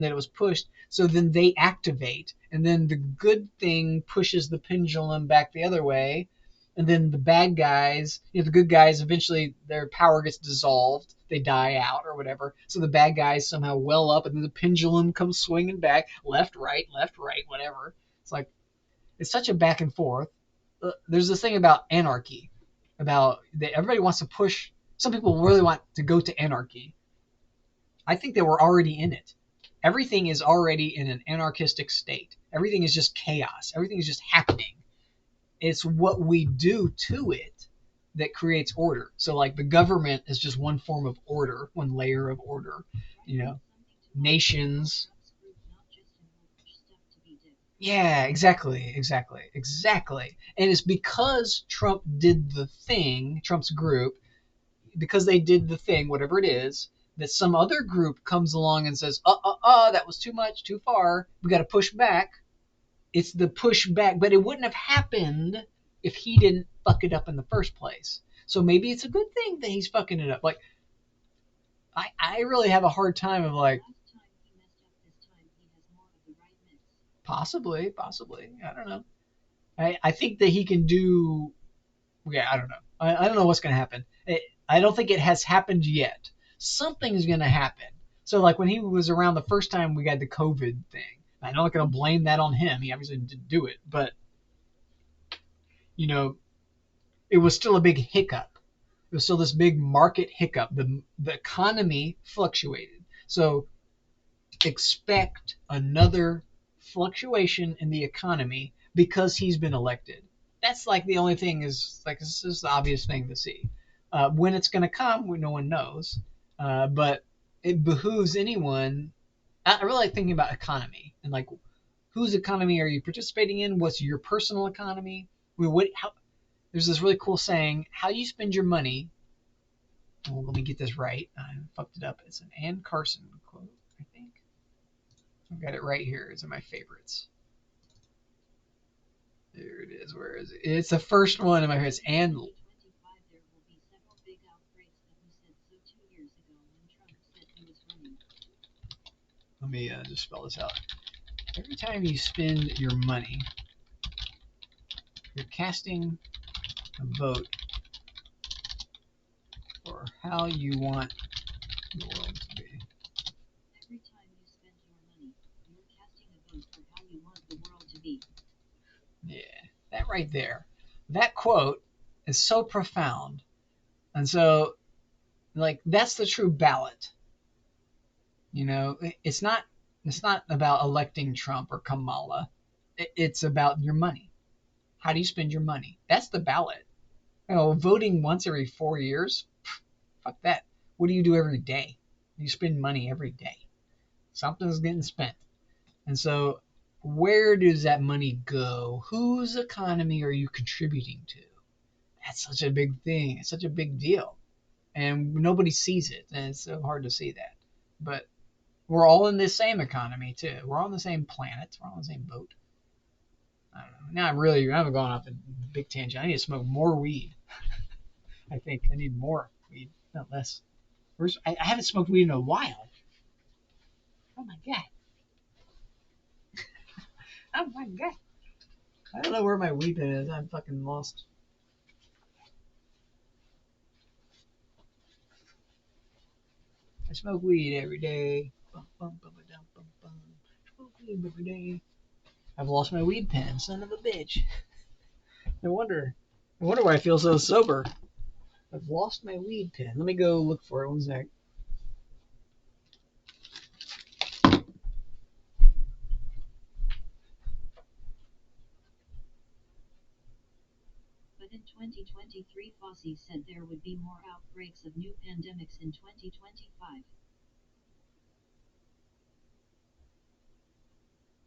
that it was pushed. So then they activate, and then the good thing pushes the pendulum back the other way, and then the bad guys, the good guys, eventually their power gets dissolved, they die out or whatever. So the bad guys somehow well up, and then the pendulum comes swinging back, left, right, whatever. It's like it's such a back and forth. There's this thing about anarchy, about that everybody wants to push. Some people really want to go to anarchy. I think that we're already in it. Everything is already in an anarchistic state. Everything is just chaos. Everything is just happening. It's what we do to it that creates order. So, like, the government is just one form of order, one layer of order. You know, nations. Yeah, exactly. And it's because Trump did the thing, Trump's group, because they did the thing, whatever it is, that some other group comes along and says, that was too much, too far. We got to push back. It's the push back, but it wouldn't have happened if he didn't fuck it up in the first place. So maybe it's a good thing that he's fucking it up. Like, I really have a hard time of like, possibly. I don't know. I think that he can do. Yeah, I don't know. I don't know what's going to happen. I don't think it has happened yet. Something's going to happen. So, like when he was around the first time we got the COVID thing, I'm not going to blame that on him. He obviously didn't do it, but you know, it was still a big hiccup. It was still this big market hiccup. The economy fluctuated. So expect another fluctuation in the economy because he's been elected. That's like the only thing is like this is the obvious thing to see. When it's going to come, no one knows. But it behooves anyone. I really like thinking about economy and like whose economy are you participating in? What's your personal economy? There's this really cool saying: how you spend your money. Well, let me get this right. I fucked it up. It's an Ann Carson quote, I think. I've got it right here. It's in my favorites. There it is. Where is it? It's the first one in my favorites. And let me just spell this out. Every time you spend your money, you're casting a vote for how you want the world to be. Every time you spend your money, you're casting a vote for how you want the world to be. Yeah, that right there. That quote is so profound. And so, like, that's the true ballot. It's not about electing Trump or Kamala. It's about your money. How do you spend your money? That's the ballot. Voting once every 4 years, fuck that. What do you do every day? You spend money every day. Something's getting spent. And so, where does that money go? Whose economy are you contributing to? That's such a big thing. It's such a big deal. And nobody sees it. And it's so hard to see that. But we're all in this same economy, too. We're all on the same planet. We're all on the same boat. I don't know. Now I'm going off a big tangent. I need to smoke more weed. I think I need more weed, not less. I haven't smoked weed in a while. Oh my god. Oh my god. I don't know where my weed pen is. I'm fucking lost. I smoke weed every day. Bum, bum, bum, bum, bum, bum. Smoke weed every day. I've lost my weed pen, son of a bitch. No wonder. No wonder why I feel so sober. I've lost my weed pen. Let me go look for it. One sec. But in 2023, Fauci said there would be more outbreaks of new pandemics in 2025.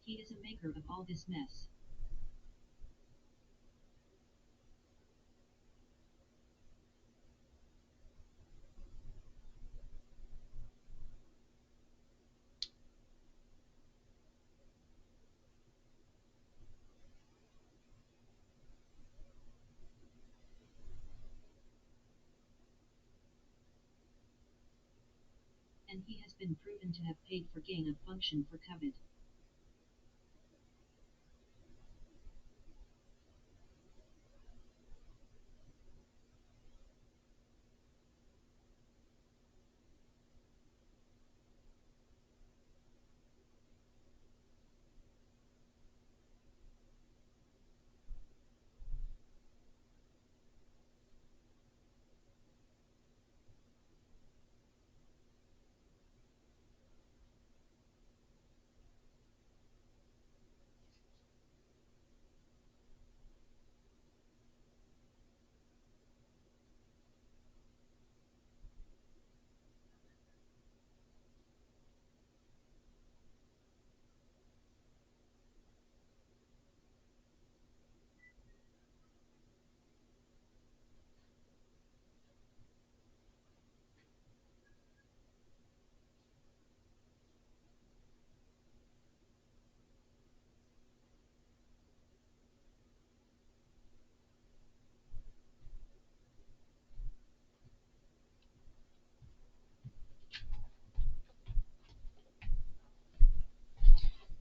He is a maker of all this mess. and he has been proven to have paid for gain of function for COVID.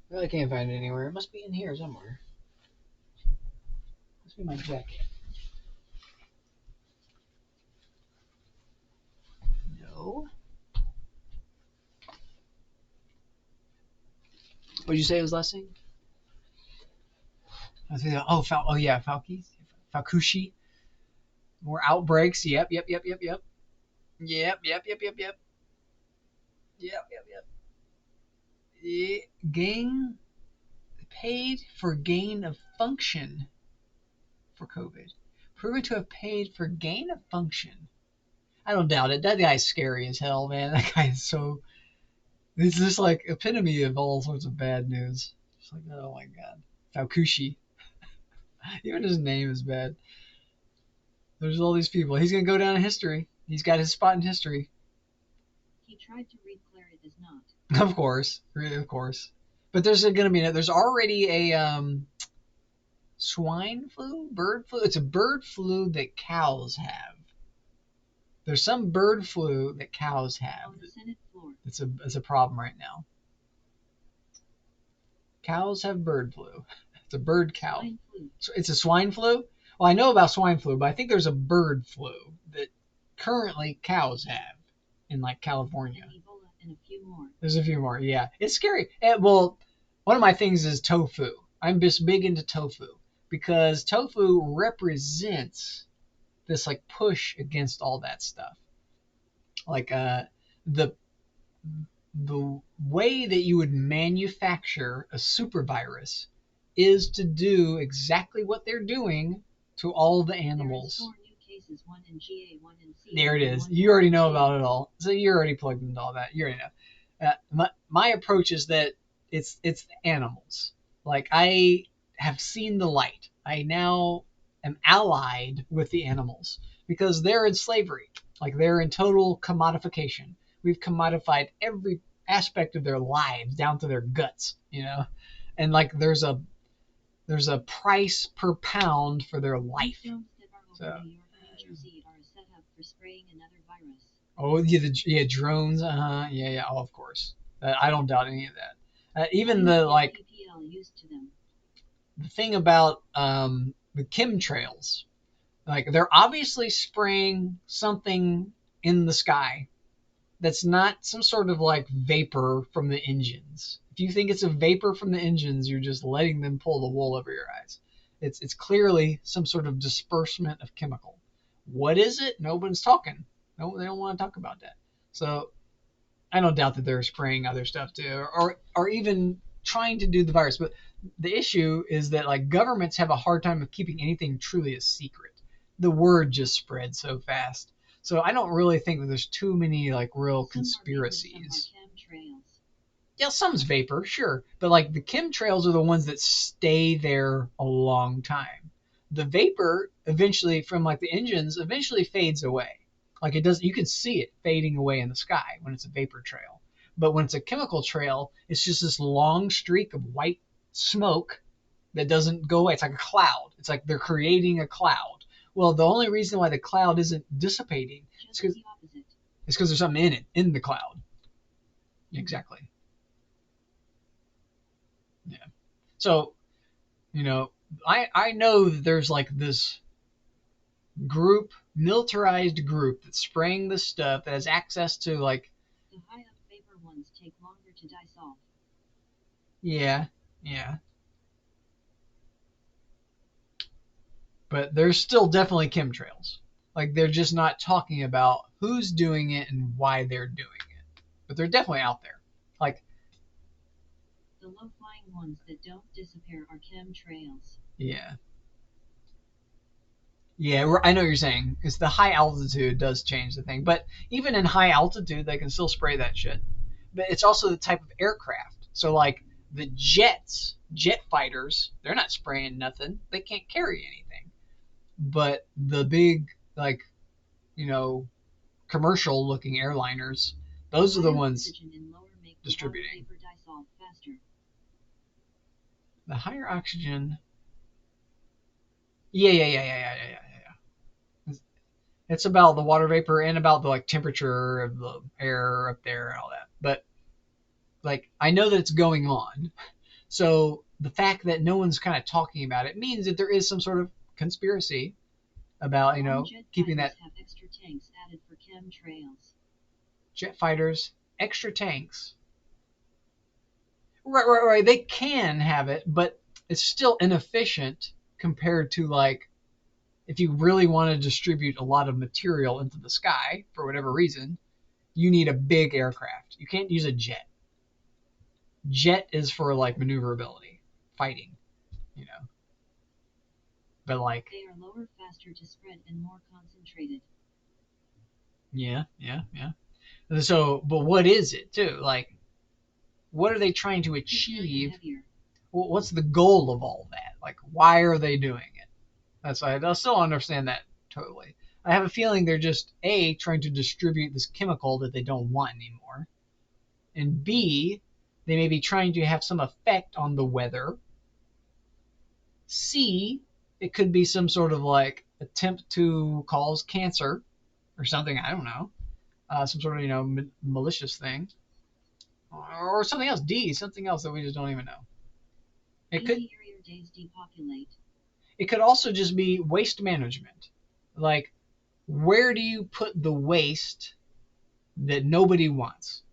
I really can't find it anywhere. It must be in here somewhere. Must be my jacket. No. What did you say it was last thing? Oh yeah, Falcushi. More outbreaks. Yep. Yep. Yeah, gain paid for gain of function for COVID. Proven to have paid for gain of function. I don't doubt it. That guy's scary as hell, man. That guy is so. It's just like epitome of all sorts of bad news. It's like, oh my god, Falcushi. Even his name is bad. There's all these people. He's gonna go down in history. He's got his spot in history. He tried to read Claire, it is not. Of course, really, of course. But there's already a swine flu, bird flu. It's a bird flu that cows have. There's some bird flu that cows have. On the Senate floor. It's a problem right now. Cows have bird flu. It's a bird cow. Swine flu. It's a swine flu. Well, I know about swine flu, but I think there's a bird flu that currently cows have in like California. Ebola and a few more. There's a few more. Yeah, it's scary. Well, one of my things is tofu. I'm just big into tofu because tofu represents this like push against all that stuff. Like the the way that you would manufacture a super virus is to do exactly what they're doing to all the animals. There is 4 new cases, 1 in GA, 1 in C. There it is. You already know about it all. So you're already plugged into all that. You already know. My approach is that it's the animals. Like I have seen the light. I now am allied with the animals because they're in slavery. Like they're in total commodification. We've commodified every aspect of their lives down to their guts, and like there's a price per pound for their life. So, oh yeah, drones. Yeah. Oh, of course. I don't doubt any of that. Even the the thing about the chemtrails, like they're obviously spraying something in the sky that's not some sort of like vapor from the engines. If you think it's a vapor from the engines, you're just letting them pull the wool over your eyes. It's clearly some sort of disbursement of chemical. What is it? No one's talking. No, they don't want to talk about that. So I don't doubt that they're spraying other stuff too, or even trying to do the virus. But the issue is that like governments have a hard time of keeping anything truly a secret. The word just spreads so fast. So I don't really think that there's too many like real conspiracies. Yeah, some's vapor, sure, but like the chemtrails are the ones that stay there a long time. The vapor eventually from like the engines eventually fades away. Like it does, you can see it fading away in the sky when it's a vapor trail. But when it's a chemical trail, it's just this long streak of white smoke that doesn't go away. It's like a cloud. It's like they're creating a cloud. Well, the only reason why the cloud isn't dissipating is because there's something in it, in the cloud. Exactly. Yeah. So, you know, I know that there's like this group, militarized group that's spraying this stuff that has access to like, The high up vapor ones take longer to dissolve. yeah, yeah. But there's still definitely chemtrails. Like they're just not talking about who's doing it and why they're doing it. But they're definitely out there. Like, The low flying ones that don't disappear are chemtrails. yeah. Yeah, I know what you're saying. It's the high altitude does change the thing, but even in high altitude, they can still spray that shit. But it's also the type of aircraft. So like the jet fighters, they're not spraying nothing. They can't carry anything. But the big like you know commercial looking airliners, those are the High ones oxygen in lower make the water distributing. vapor dissolve faster. The higher oxygen. Yeah. It's about the water vapor and about the like temperature of the air up there and all that. But like I know that it's going on. So the fact that no one's kind of talking about it means that there is some sort of conspiracy about, Some jet keeping fighters that have extra tanks added for chemtrails. jet fighters extra tanks. Right. They can have it, but it's still inefficient compared to like if you really want to distribute a lot of material into the sky for whatever reason, you need a big aircraft. You can't use a jet. Jet is for like maneuverability, fighting, you know. But like, They are lower, faster to spread, and more concentrated. yeah. So, but what is it too? Like, what are they trying to achieve? Heavier. What's the goal of all that? Like, why are they doing it? That's why I still understand that totally. I have a feeling they're just A, trying to distribute this chemical that they don't want anymore, and B, they may be trying to have some effect on the weather. C, it could be some sort of like attempt to cause cancer or something. I don't know. Some sort of malicious thing, or something else. D, something else that we just don't even know. It could Easier days depopulate. it could also just be waste management. Like, where do you put the waste that nobody wants?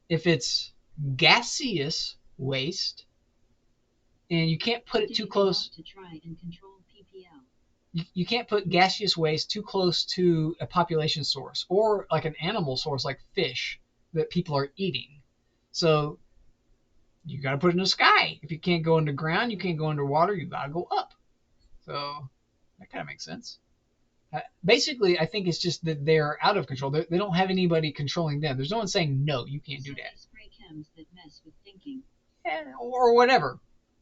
If it's gaseous waste and you can't put it too close, to try and control PPL. You can't put gaseous waste too close to a population source or like an animal source like fish that people are eating. So you got to put it in the sky. If you can't go underground, you can't go underwater, you got to go up. So that kind of makes sense. Basically, I think it's just that they're out of control. They don't have anybody controlling them. There's no one saying, no, you can't do that. Spray chems that mess with thinking. Or whatever.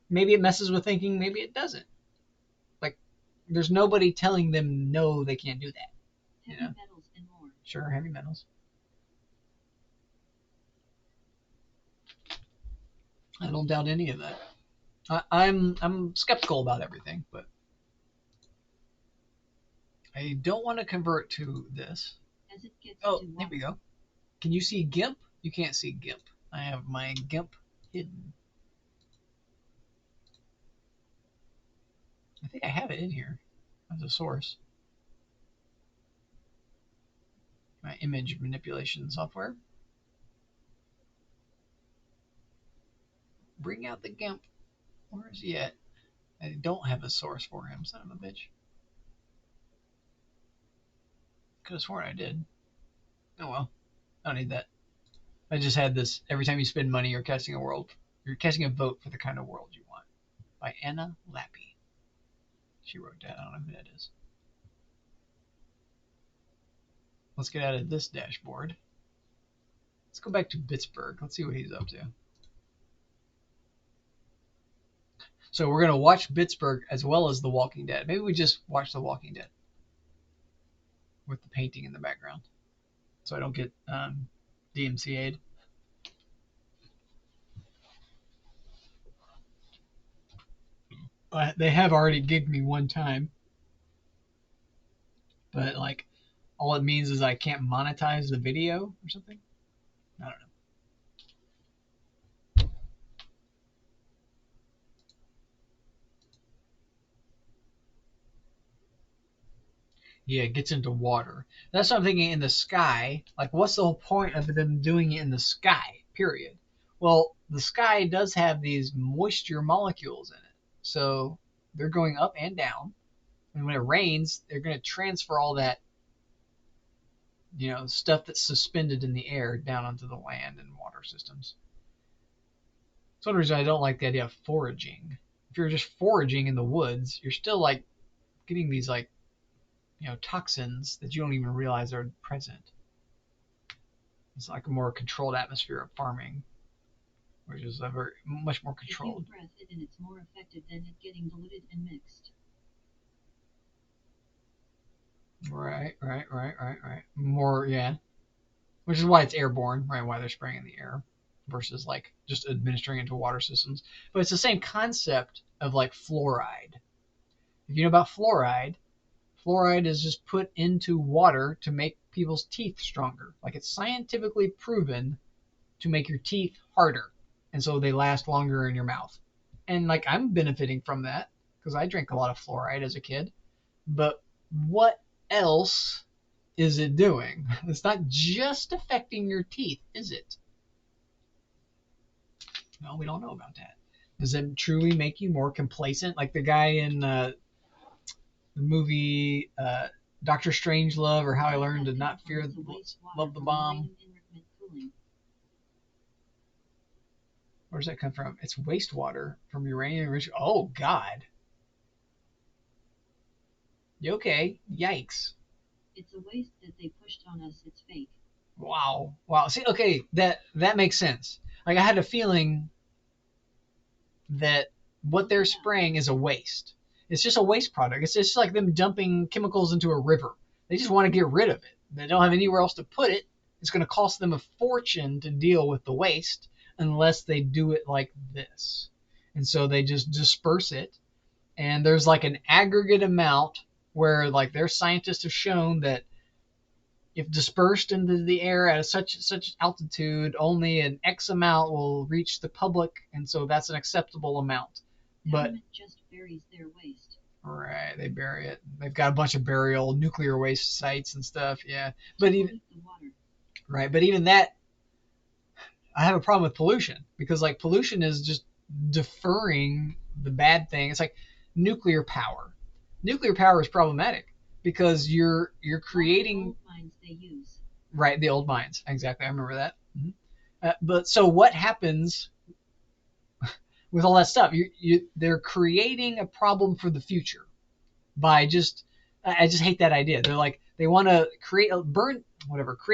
Maybe it messes with thinking, maybe it doesn't. Like, there's nobody telling them, no, they can't do that. Heavy metals and more. Sure, heavy metals. I don't doubt any of that. I'm skeptical about everything, but I don't want to convert to this. As it gets oh, there we go. Can you see GIMP? You can't see GIMP. I have my GIMP hidden. I think I have it in here as a source. My image manipulation software. Bring out the GIMP. Where is he at? I don't have a source for him, son of a bitch. Could have sworn I did. Oh well. I don't need that. I just had this. Every time you spend money, you're casting a vote for the kind of world you want. By Anna Lappy. She wrote that. I don't know who that is. Let's get out of this dashboard. Let's go back to Pittsburgh. Let's see what he's up to. So we're going to watch Pittsburgh as well as The Walking Dead. Maybe we just watch The Walking Dead with the painting in the background so I don't get DMCA'd. They have already gigged me one time, but like all it means is I can't monetize the video or something. I don't know. Yeah, it gets into water. That's what I'm thinking in the sky. Like, what's the whole point of them doing it in the sky, period? Well, the sky does have these moisture molecules in it. So they're going up and down. And when it rains, they're going to transfer all that, stuff that's suspended in the air down onto the land and water systems. That's one reason I don't like the idea of foraging. If you're just foraging in the woods, you're still like getting these like toxins that you don't even realize are present. It's like a more controlled atmosphere of farming, which is a very much more If you controlled. breath it in, it's more effective than it getting diluted and mixed. Right. More, yeah. Which is why it's airborne, right? Why they're spraying in the air versus like just administering into water systems. But it's the same concept of like fluoride. If you know about fluoride, fluoride is just put into water to make people's teeth stronger. Like it's scientifically proven to make your teeth harder, and so they last longer in your mouth. And like I'm benefiting from that because I drank a lot of fluoride as a kid. But what else is it doing? It's not just affecting your teeth, is it? No, we don't know about that. Does it truly make you more complacent, like the guy in the movie Doctor Strangelove, or How I Learned to Not Fear Love the Bomb? Where does that come from? It's wastewater from uranium enrichment. Oh God. You okay? Yikes. It's a waste that they pushed on us. It's fake. Wow. Wow. See, okay, that makes sense. Like I had a feeling that what they're spraying is a waste. It's just a waste product. It's just like them dumping chemicals into a river. They just want to get rid of it. They don't have anywhere else to put it. It's going to cost them a fortune to deal with the waste unless they do it like this. And so they just disperse it. And there's like an aggregate amount where like their scientists have shown that if dispersed into the air at a such altitude, only an X amount will reach the public, and so that's an acceptable amount. But just buries their waste. Right, they bury it. They've got a bunch of burial nuclear waste sites and stuff. Yeah, but even right, but even that, I have a problem with pollution because like pollution is just deferring the bad thing. It's like nuclear power. Nuclear power is problematic because you're creating the old mines they use. Right, the old mines. Exactly, I remember that. But so what happens with all that stuff? They're creating a problem for the future by just. I just hate that idea. They're like they want to create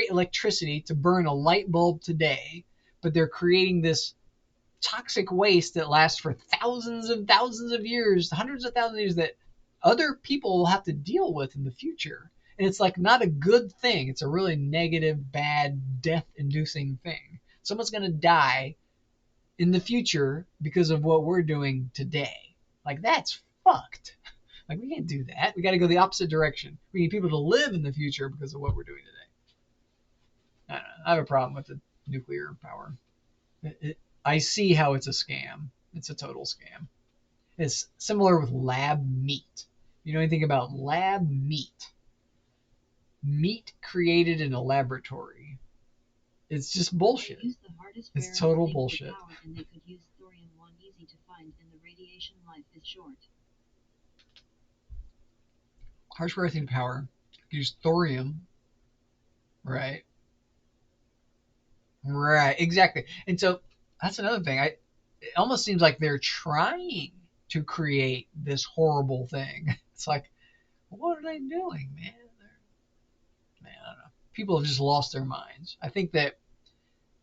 electricity to burn a light bulb today, but they're creating this toxic waste that lasts for thousands and thousands of years, hundreds of thousands of years that other people will have to deal with in the future. And it's like not a good thing. It's a really negative, bad, death-inducing thing. Someone's going to die in the future because of what we're doing today. Like that's fucked. Like we can't do that. We got to go the opposite direction. We need people to live in the future because of what we're doing today. I don't know. I have a problem with the nuclear power. I see how it's a scam. It's a total scam. It's similar with lab meat. You know anything about lab meat? Meat created in a laboratory. It's just bullshit. It's total bullshit. And they could use thorium-1 easy to find, and the radiation life is short. Harsh rare thing power. Use thorium. Right. Right. Exactly. And so that's another thing. It almost seems like they're trying to create this horrible thing. It's like, what are they doing, man? Man, I don't know. People have just lost their minds. I think that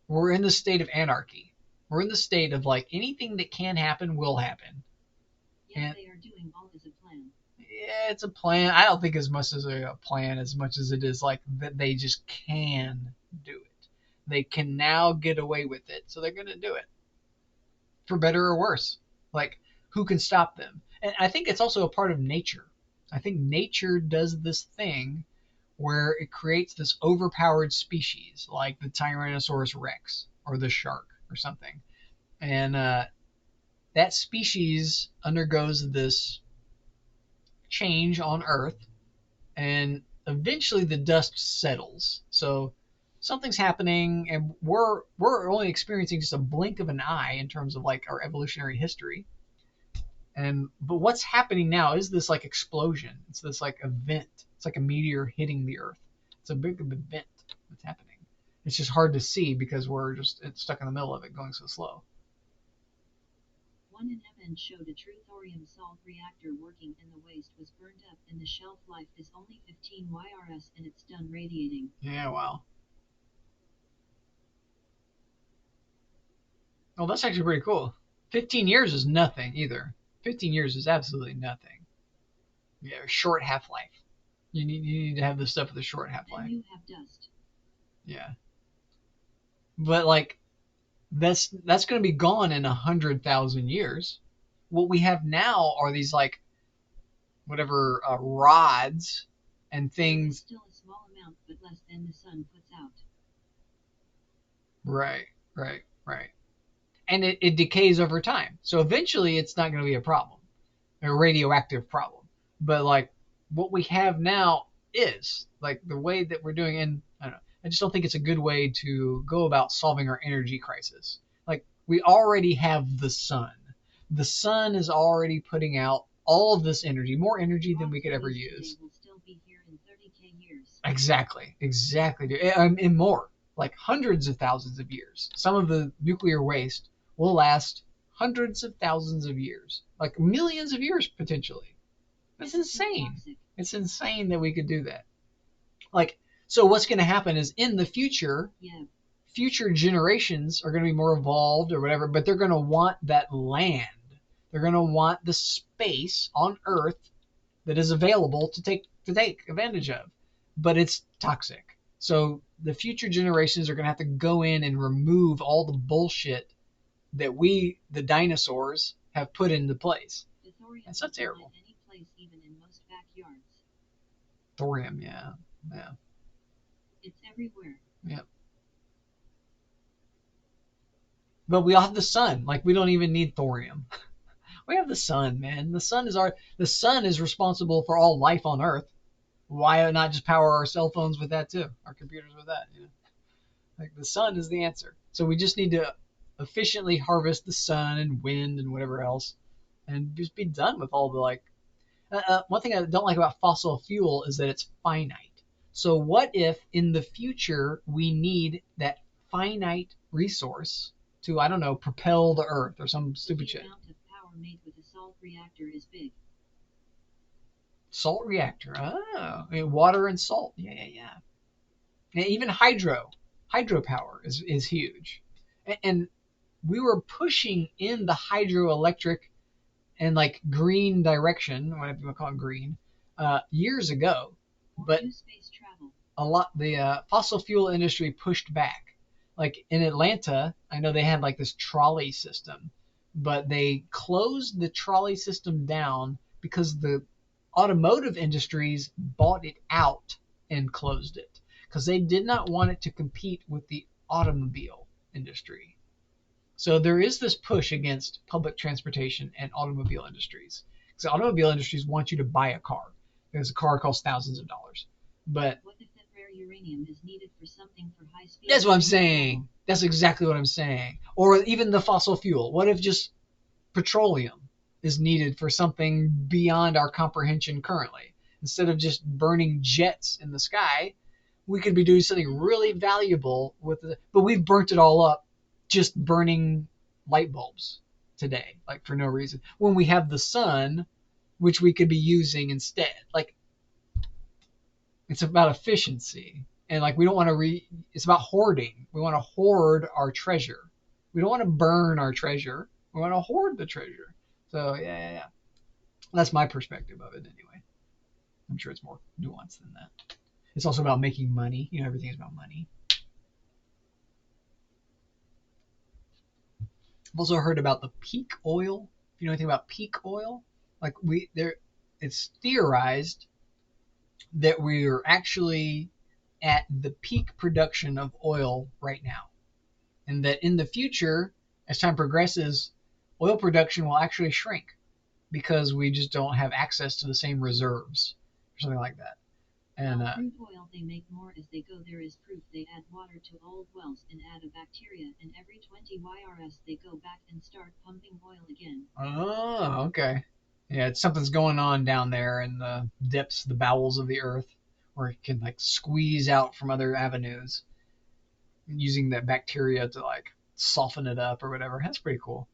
we're in the state of anarchy. We're in the state of like anything that can happen will happen. Yeah, they are doing all as a plan. Yeah, it's a plan. I don't think as much as a plan as much as it is like that they just can do it. They can now get away with it, so they're going to do it. For better or worse. Like, who can stop them? And I think it's also a part of nature. I think nature does this thing where it creates this overpowered species like the Tyrannosaurus rex or the shark or something. And that species undergoes this change on Earth and eventually the dust settles. So something's happening, and we're only experiencing just a blink of an eye in terms of like our evolutionary history. And but what's happening now is this like explosion. It's this like event. It's like a meteor hitting the Earth. It's a big event that's happening. It's just hard to see because we're just it's stuck in the middle of it, going so slow. One in MN showed a true thorium salt reactor working and the waste was burned up and the shelf life is only 15 YRS and it's done radiating. Yeah, wow. Well, that's actually pretty cool. 15 years is nothing either. 15 years is absolutely nothing. Yeah, short half life. You need to have this stuff with a short half Then life. you have dust. Yeah, but like that's going to be gone in 100,000 years. What we have now are these like whatever rods and There is things. still a small amount but less than the sun puts out. Right, right, right. And it decays over time. So eventually it's not going to be a problem, a radioactive problem. But like what we have now is like the way that we're doing, and I don't know. I just don't think it's a good way to go about solving our energy crisis. Like we already have the sun. The sun is already putting out all of this energy, more energy than we could ever use. Will still be here in 30k years. Exactly, exactly. And more, like hundreds of thousands of years. Some of the nuclear waste will last hundreds of thousands of years, like millions of years potentially. That's insane. It's insane that we could do that. Like, so what's going to happen is in the future, future generations are going to be more evolved or whatever, but they're going to want that land. They're going to want the space on Earth that is available to take advantage of, but it's toxic. So the future generations are going to have to go in and remove all the bullshit that we, the dinosaurs, have put into place. That's so terrible. Any place, even in most backyards. Thorium, yeah, yeah. It's everywhere. Yeah. But we all have the sun. Like we don't even need thorium. We have the sun, man. The sun is responsible for all life on Earth. Why not just power our cell phones with that too? Our computers with that, you know? Like the sun is the answer. So we just need to efficiently harvest the sun and wind and whatever else, and just be done with all the like. One thing I don't like about fossil fuel is that it's finite. So what if in the future we need that finite resource to, I don't know, propel the Earth or some stupid shit? The amount of power made with a salt reactor is big. Salt reactor. Oh, I mean, water and salt. Yeah, yeah, yeah. And even hydropower is huge. And we were pushing in the hydroelectric and like green direction, whatever you want to call it, green, years ago. But space travel. a lot the fossil fuel industry pushed back. Like in Atlanta, I know they had like this trolley system, but they closed the trolley system down because the automotive industries bought it out and closed it because they did not want it to compete with the automobile industry. So there is this push against public transportation and automobile industries. So automobile industries want you to buy a car because a car costs thousands of dollars. But what if that rare uranium is needed for something for high speed? That's what I'm saying. That's exactly what I'm saying. Or even the fossil fuel. What if just petroleum is needed for something beyond our comprehension currently? Instead of just burning jets in the sky, we could be doing something really valuable with it. But we've burnt it all up just burning light bulbs today, like for no reason. When we have the sun, which we could be using instead. Like it's about efficiency. And like we don't want to it's about hoarding. We want to hoard our treasure. We don't want to burn our treasure. We want to hoard the treasure. So yeah. That's my perspective of it anyway. I'm sure it's more nuanced than that. It's also about making money. You know, everything is about money. I've also heard about the peak oil. If you know anything about peak oil, like it's theorized that we're actually at the peak production of oil right now, and that in the future, as time progresses, oil production will actually shrink because we just don't have access to the same reserves or something like that. And While crude oil they make more as they go. There is proof they add water to old wells and add a bacteria, and every 20 YRS they go back and start pumping oil again. oh, okay. Yeah, something's going on down there in the depths, the bowels of the earth, where it can like squeeze out from other avenues using that bacteria to like soften it up or whatever. That's pretty cool.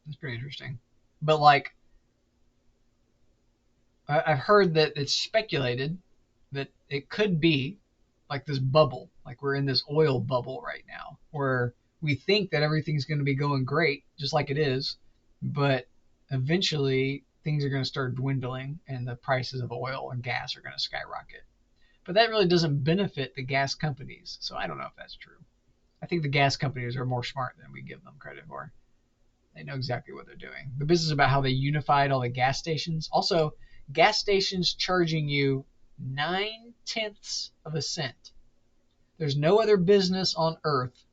That's pretty interesting. But like, I've heard that it's speculated that it could be like this bubble, like we're in this oil bubble right now, where we think that everything's going to be going great, just like it is, but eventually things are going to start dwindling and the prices of oil and gas are going to skyrocket. But that really doesn't benefit the gas companies, so I don't know if that's true. I think the gas companies are more smart than we give them credit for. They know exactly what they're doing. The business about how they unified all the gas stations. Also, gas stations charging you 9/10 of a cent. There's no other business on earth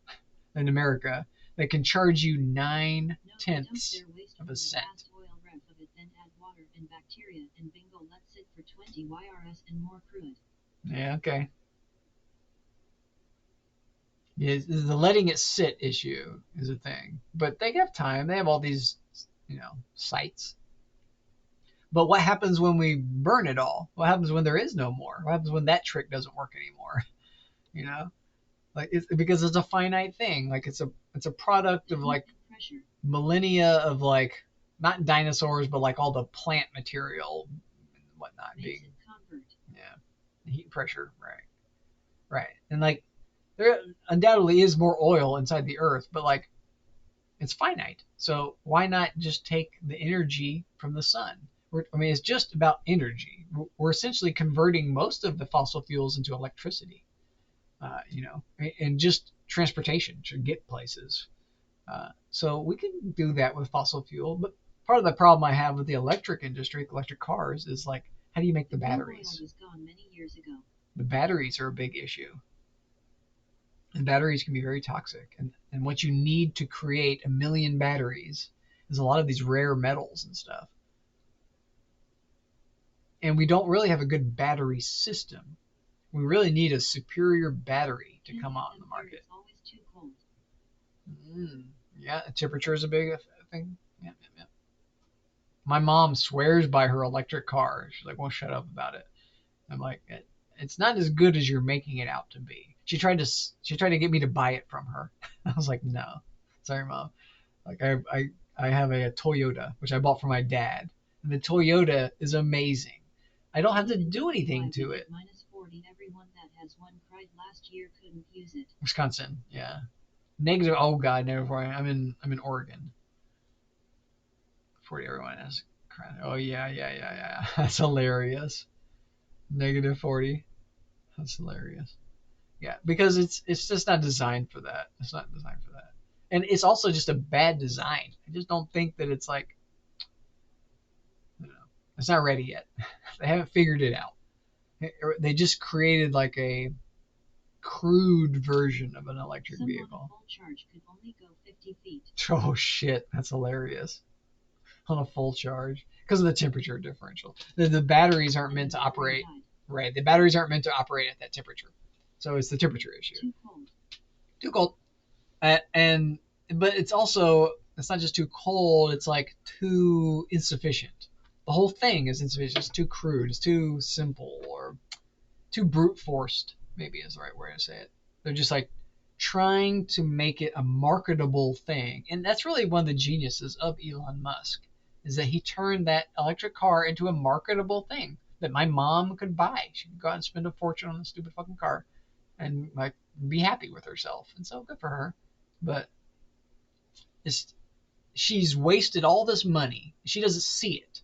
in America that can charge you nine No, they dump tenths their waste of from a the cent. fast oil ref of it, then add water and bacteria, and bingo, let's sit for 20 YRS and more crude. Yeah, okay. Yeah, the letting it sit issue is a thing, but they have time. They have all these, sites. But what happens when we burn it all? What happens when there is no more? What happens when that trick doesn't work anymore? You know, like it's because it's a finite thing. Like it's a product The of heat like and pressure. millennia of like not dinosaurs, but like all the plant material and whatnot Makes being it convert. yeah, heat and pressure, right, right, and like there undoubtedly is more oil inside the Earth, but like it's finite. So why not just take the energy from the sun? I mean, it's just about energy. We're essentially converting most of the fossil fuels into electricity, and just transportation to get places. So we can do that with fossil fuel. But part of the problem I have with the electric industry, electric cars, is like, how do you make The the fuel oil batteries? was gone many years ago. The batteries are a big issue. And batteries can be very toxic. And what you need to create a million batteries is a lot of these rare metals and stuff. And we don't really have a good battery system. We really need a superior battery to Can't come get out in the them here, market. it's always too cold. Yeah, temperature is a big thing. Yeah, yeah, yeah. My mom swears by her electric car. She's like, "Won't shut up about it." I'm like, "It's not as good as you're making it out to be." She tried to get me to buy it from her. I was like, "No, sorry, mom." Like I have a Toyota which I bought for my dad, and the Toyota is amazing. I don't have to Even do anything WY we to get it. -40. Everyone that has one cried last year couldn't use it. Wisconsin, yeah. Negative. Oh God, never. I'm in Oregon. 40 everyone has. Oh yeah, yeah, yeah, yeah. That's hilarious. -40. That's hilarious. Yeah, because it's just not designed for that. It's not designed for that. And it's also just a bad design. I just don't think that it's like, it's not ready yet. They haven't figured it out. They just created like a crude version of an electric Some on a vehicle. full charge could only go 50 feet. Oh shit, that's hilarious. On a full charge because of the temperature differential. The batteries aren't And meant the to battery operate. died. Right, the batteries aren't meant to operate at that temperature. So it's the temperature issue. Too cold. Too cold. And but it's not just too cold, it's like too insufficient. The whole thing is insufficient. It's too crude, it's too simple, or too brute forced, maybe is the right way to say it. They're just like trying to make it a marketable thing. And that's really one of the geniuses of Elon Musk, is that he turned that electric car into a marketable thing that my mom could buy. She could go out and spend a fortune on a stupid fucking car and like be happy with herself. And so good for her. But it's, she's wasted all this money. She doesn't see it.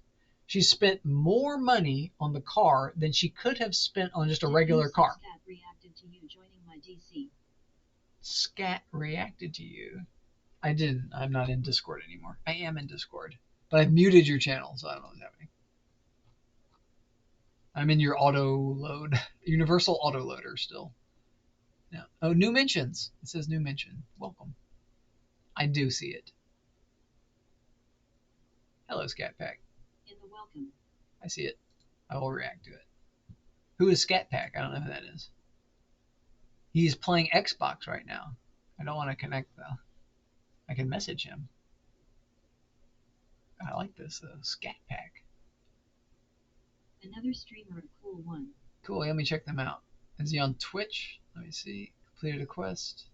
She spent more money on the car than she could have spent on just a regular car. Scat reacted to you joining my DC. Scat reacted to you. I didn't. I'm not in Discord anymore. I am in Discord, but I've muted your channel, so I don't know what's happening. I'm in your auto load, universal auto loader still. Yeah. Oh, new mentions. It says new mention. Welcome. I do see it. Hello, Scat Pack. In the welcome. I see it. I will react to it. Who is Scat Pack? I don't know who that is. He's playing Xbox right now. I don't want to connect though. I can message him. I like this though. Scat Pack. Another streamer, a cool one. Cool. Let me check them out. Is he on Twitch? Let me see. Completed a quest.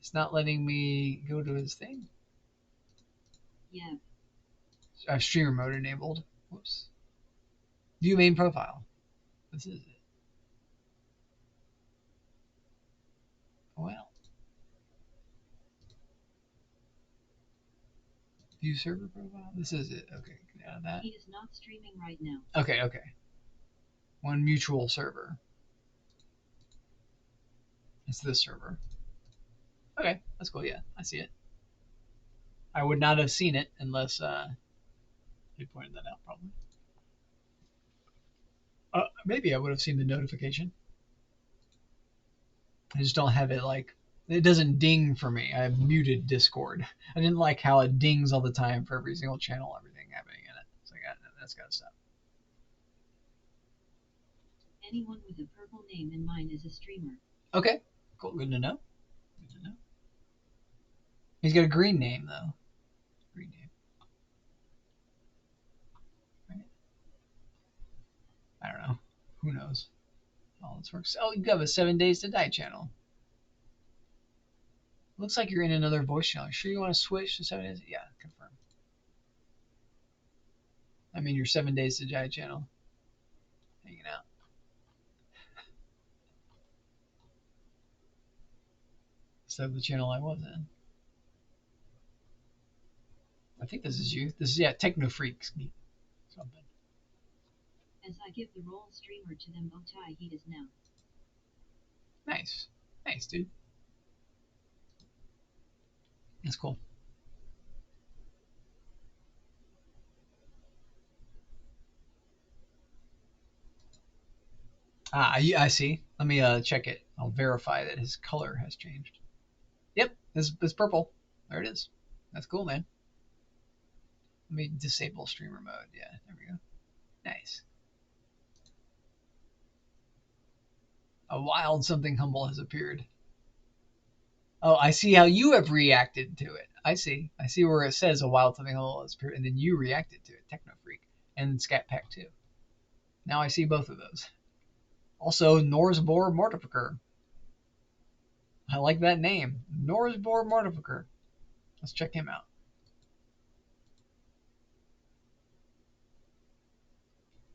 It's not letting me go to his thing. Yeah. I have streamer mode enabled. Whoops. View main profile. This is it. Well. View server profile. This is it. Okay. Get out of that. He is not streaming right now. Okay. Okay. One mutual server. It's this server. Okay. That's cool. Yeah. I see it. I would not have seen it unless they pointed that out, probably. Maybe I would have seen the notification. I just don't have it like it doesn't ding for me. I've muted Discord. I didn't like how it dings all the time for every single channel, everything happening in it. It's like that's gotta stop. Anyone with a purple name in mind is a streamer. Okay, cool. Good to know. Good to know. He's got a green name though. Green name. Right? I don't know. Who knows? How this works. Oh, you have a 7 Days to Die channel. Looks like you're in another voice channel. Sure you want to switch to 7 Days? Yeah, confirm. I mean your 7 Days to Die channel. Hanging out. Instead of the channel I was in. I think this is you. This is Techno Freaks something. As I give the role streamer to them, Otai he is now. Nice, nice dude. That's cool. I see. Let me check it. I'll verify that his color has changed. Yep, it's purple. There it is. That's cool, man. Let me disable streamer mode. Yeah, there we go. Nice. A wild something humble has appeared. Oh, I see how you have reacted to it. I see. I see where it says a wild something humble has appeared, and then you reacted to it, Techno Freak, and Scat Pack 2. Now I see both of those. Also, Norsbor Mortificer. I like that name. Norsbor Mortificer. Let's check him out.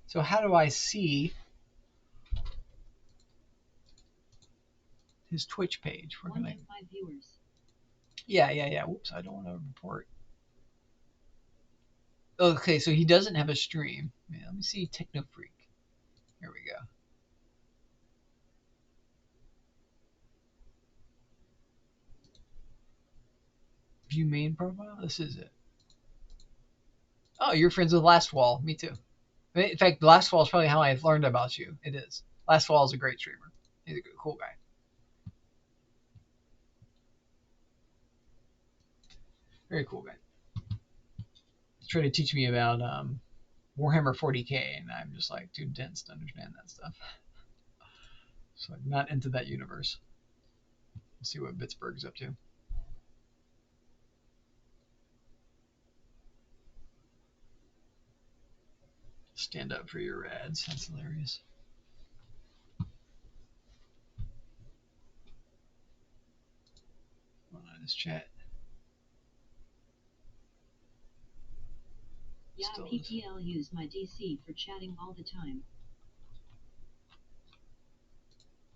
So how do I see his Twitch page? Where One can I... of my viewers. Yeah. Whoops, I don't want to report. Okay, so he doesn't have a stream. Yeah, let me see Techno Freak. Here we go. View main profile? This is it. Oh, you're friends with Lastwall. Me too. In fact, Lastwall is probably how I learned about you. It is. Lastwall is a great streamer. He's a cool guy. Very cool guy. He's trying to teach me about Warhammer 40k, and I'm just like too dense to understand that stuff. So I'm not into that universe. We'll see what Pittsburgh's up to. Stand up for your ads. That's hilarious. Going on his chat. Yeah, Still is. PPL use my DC for chatting all the time.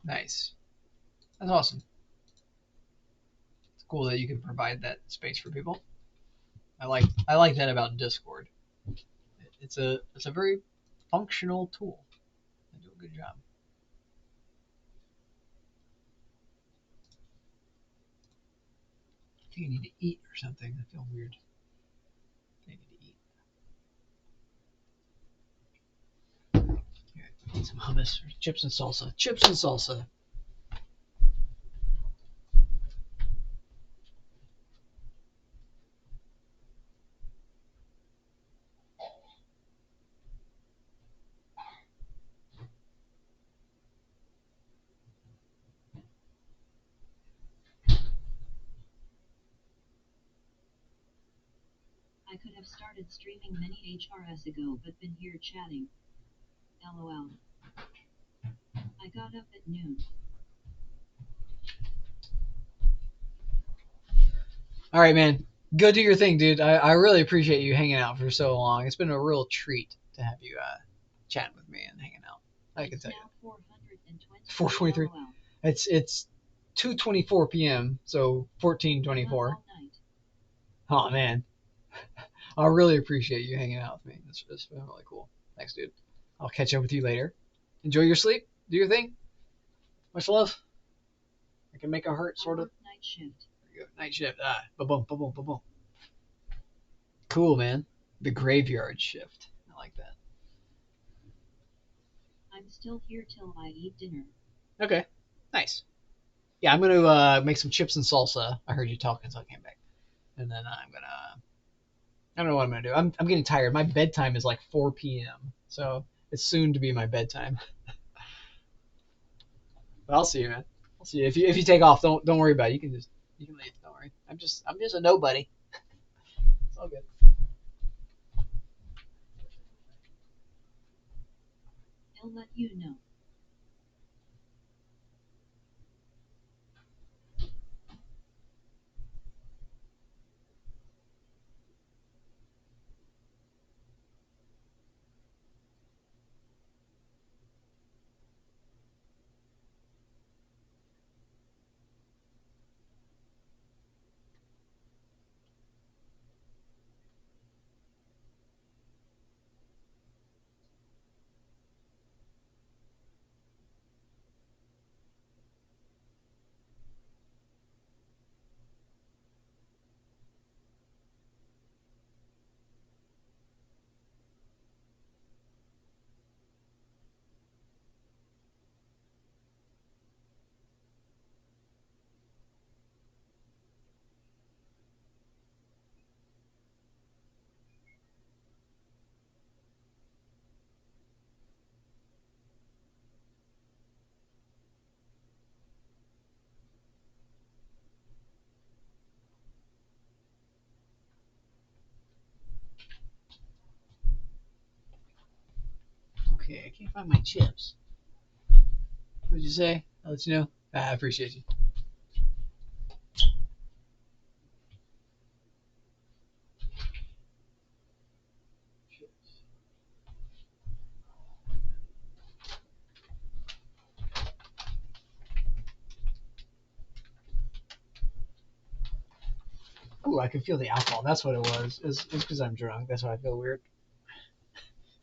Nice. That's awesome. It's cool that you can provide that space for people. I like that about Discord. It's a very functional tool. They do a good job. I think I need to eat or something. I feel weird. I need to eat. Here, eat some hummus or chips and salsa. Chips and salsa. I could have started streaming many HRS ago but been here chatting. LOL. I got up at noon. All right, man. Go do your thing, dude. I really appreciate you hanging out for so long. It's been a real treat to have you chatting with me and hanging out. I can It's tell you. now 423 4:23. LOL. It's 2:24 p.m. So I'm up 14:24. all night. Oh man, I really appreciate you hanging out with me. It's been really cool. Thanks, dude. I'll catch up with you later. Enjoy your sleep. Do your thing. Much love. I can make a hurt, I sort of. work night shift. There you go. Night shift. Ba-boom, ba-boom, ba-boom. Cool, man. The graveyard shift. I like that. I'm still here till I eat dinner. Okay. Nice. Yeah, I'm gonna make some chips and salsa. I heard you talking, so I came back. And then I'm gonna. I don't know what I'm gonna do. I'm getting tired. My bedtime is like 4 p.m. So it's soon to be my bedtime. But I'll see you, man. I'll see you. If you take off, don't worry about it. You can leave. Don't worry. I'm just a nobody. It's all good. I'll let you know. Okay, I can't find my chips. What'd you say? I'll let you know. I appreciate you. Ooh, I can feel the alcohol. That's what it was. It's because I'm drunk. That's why I feel weird.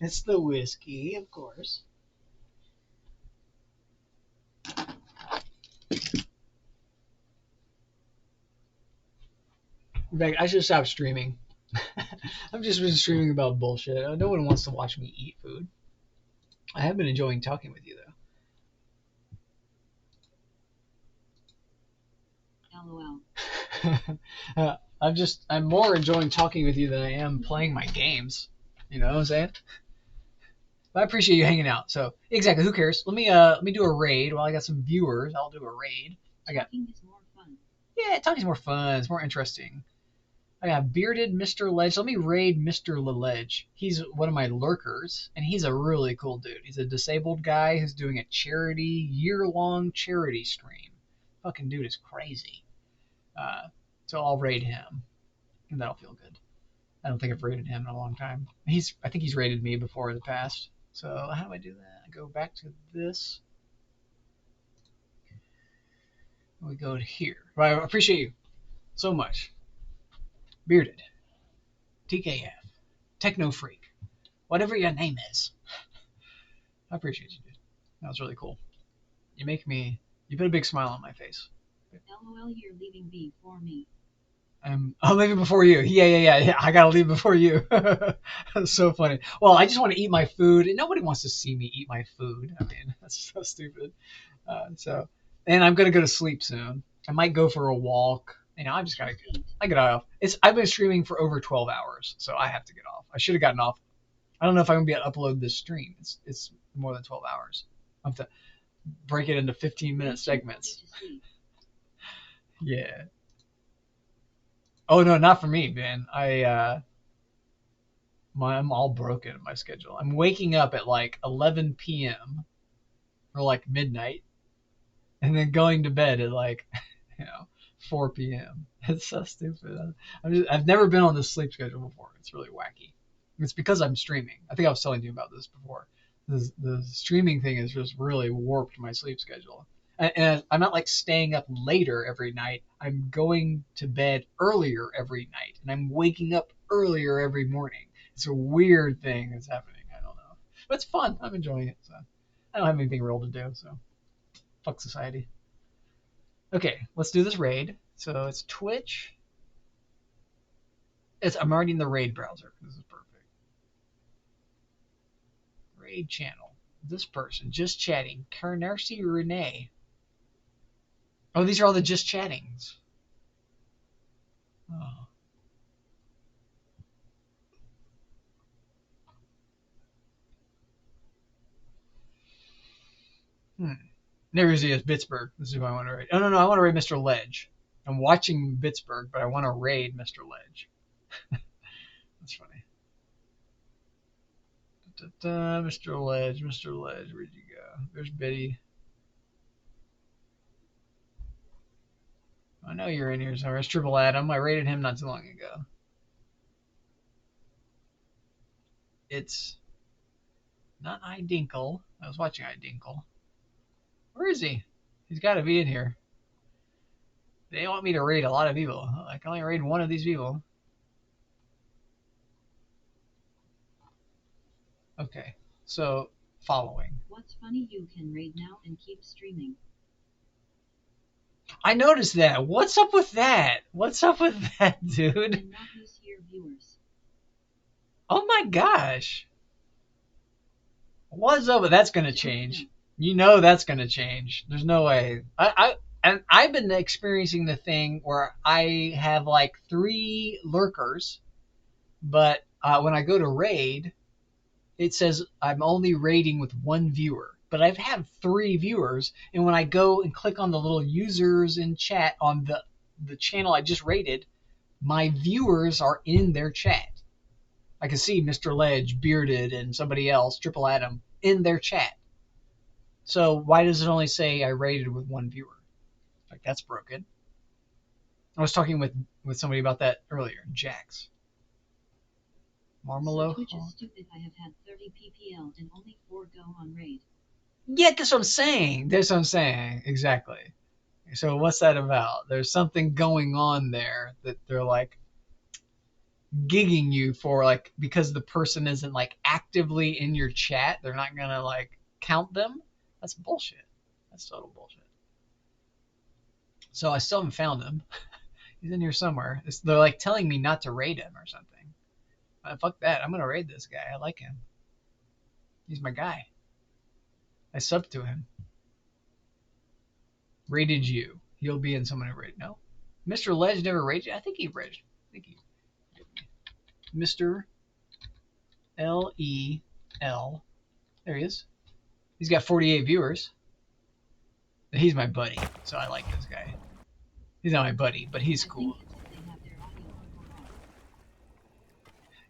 It's the whiskey, of course. In fact, I should stop streaming. I've just been streaming about bullshit. No one wants to watch me eat food. I have been enjoying talking with you LOL. though. I'm more enjoying talking with you than I am playing my games. You know what I'm saying? But I appreciate you hanging out. So exactly, who cares? Let me do a raid. While I got some viewers, I'll do a raid. I got Talking is more fun. Yeah, talking's more fun. It's more interesting. I got bearded Mr. Ledge. Let me raid Mr. Ledge. He's one of my lurkers, and he's a really cool dude. He's a disabled guy who's doing a year-long charity stream. Fucking dude is crazy. So I'll raid him, and that'll feel good. I don't think I've raided him in a long time. I think he's raided me before in the past. So how do I do that? I go back to this. We go to here. Right, I appreciate you so much. Bearded. TKF. Techno Freak. Whatever your name is. I appreciate you, dude. That was really cool. You put a big smile on my face. LOL, you're leaving before me. I'm leaving before you. Yeah. I gotta leave before you. That's so funny. Well, I just want to eat my food. Nobody wants to see me eat my food. I mean, that's so stupid. And I'm gonna go to sleep soon. I might go for a walk. I just gotta. I get off. I've been streaming for over 12 hours, so I have to get off. I should have gotten off. I don't know if I'm gonna be able to upload this stream. It's more than 12 hours. I have to break it into 15-minute segments. Yeah. Oh no, not for me, man. I'm all broken in my schedule. I'm waking up at like 11 p.m. or like midnight, and then going to bed at like, you know, 4 p.m. It's so stupid. I've never been on this sleep schedule before. It's really wacky. It's because I'm streaming. I think I was telling you about this before. The streaming thing has just really warped my sleep schedule. And I'm not like staying up later every night. I'm going to bed earlier every night, and I'm waking up earlier every morning. It's a weird thing that's happening. I don't know, but it's fun. I'm enjoying it. So I don't have anything real to do. So fuck society. Okay, let's do this raid. So it's Twitch. I'm already in the raid browser. This is perfect. Raid channel. This person just chatting. Carnercy Renee. Oh, these are all the just chattings. Oh. Never usually as Pittsburgh. This is who I want to raid. Oh, no, I want to raid Mr. Ledge. I'm watching Pittsburgh, but I want to raid Mr. Ledge. That's funny. Mr. Ledge, where'd you go? There's Biddy. I know you're in here somewhere. It's Triple Adam. I raided him not too long ago. It's not Idinkle. I was watching Idinkle. Where is he? He's got to be in here. They want me to raid a lot of people. I can only raid one of these people. Okay, so following. What's funny, you can raid now and keep streaming. I noticed that. What's up with that? What's up with that, dude? And not use your viewers. Oh my gosh. What's up with that's gonna change? You know that's gonna change. There's no way. I've been experiencing the thing where I have like 3 lurkers, but when I go to raid, it says I'm only raiding with 1 viewer. But I've had 3 viewers, and when I go and click on the little users in chat on the channel I just raided, my viewers are in their chat. I can see Mr. Ledge, Bearded, and somebody else, Triple Adam, in their chat. So why does it only say I raided with 1 viewer? Like, that's broken. I was talking with somebody about that earlier, Jax. Marmelo. So Twitch is stupid. I have had 30 PPL and only 4 go on raid. Yeah, that's what I'm saying. That's what I'm saying. Exactly. So what's that about? There's something going on there that they're like gigging you for, like, because the person isn't like actively in your chat, they're not gonna like count them. That's bullshit. That's total bullshit. So I still haven't found him. He's in here somewhere. They're like telling me not to raid him or something. Fuck that. I'm gonna raid this guy. I like him. He's my guy. I subbed to him. Rated you. He'll be in someone who rated. No? Mr. Ledge never rated you? I think he rated. Mr. L-E-L. There he is. He's got 48 viewers. He's my buddy, so I like this guy. He's not my buddy, but he's cool.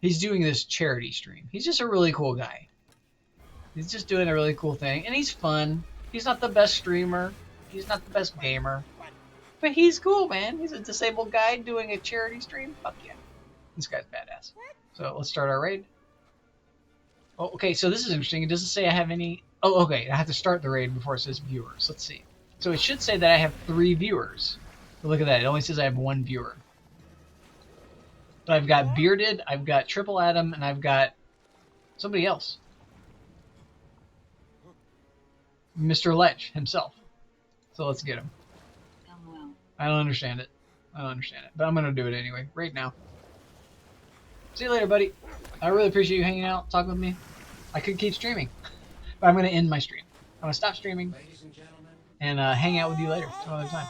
He's doing this charity stream. He's just a really cool guy. He's just doing a really cool thing, and he's fun. He's not the best streamer. He's not the best gamer. But he's cool, man. He's a disabled guy doing a charity stream. Fuck yeah. This guy's badass. So let's start our raid. Oh, okay, so this is interesting. It doesn't say I have any... Oh, okay. I have to start the raid before it says viewers. Let's see. So it should say that I have 3 viewers. But look at that. It only says I have 1 viewer. But I've got Bearded, I've got Triple Adam, and I've got somebody else. Mr. Ledge himself. So let's get him. I don't understand it. But I'm going to do it anyway. Right now. See you later, buddy. I really appreciate you hanging out, talking with me. I could keep streaming. But I'm going to end my stream. I'm going to stop streaming and hang out with you later some other time.